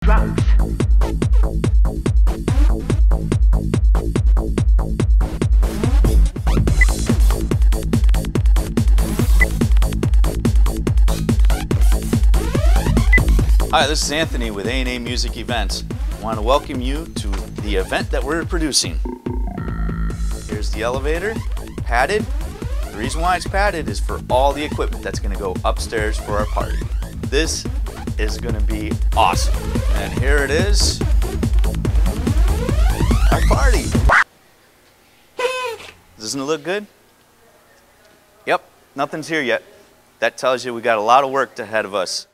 drums. Hi, this is Anthony with A&A Music Events. I want to welcome you to the event that we're producing. Here's the elevator, padded. The reason why it's padded is for all the equipment that's going to go upstairs for our party. This is going to be awesome. And here it is, our party. Doesn't it look good? Yep, nothing's here yet. That tells you we got a lot of work ahead of us.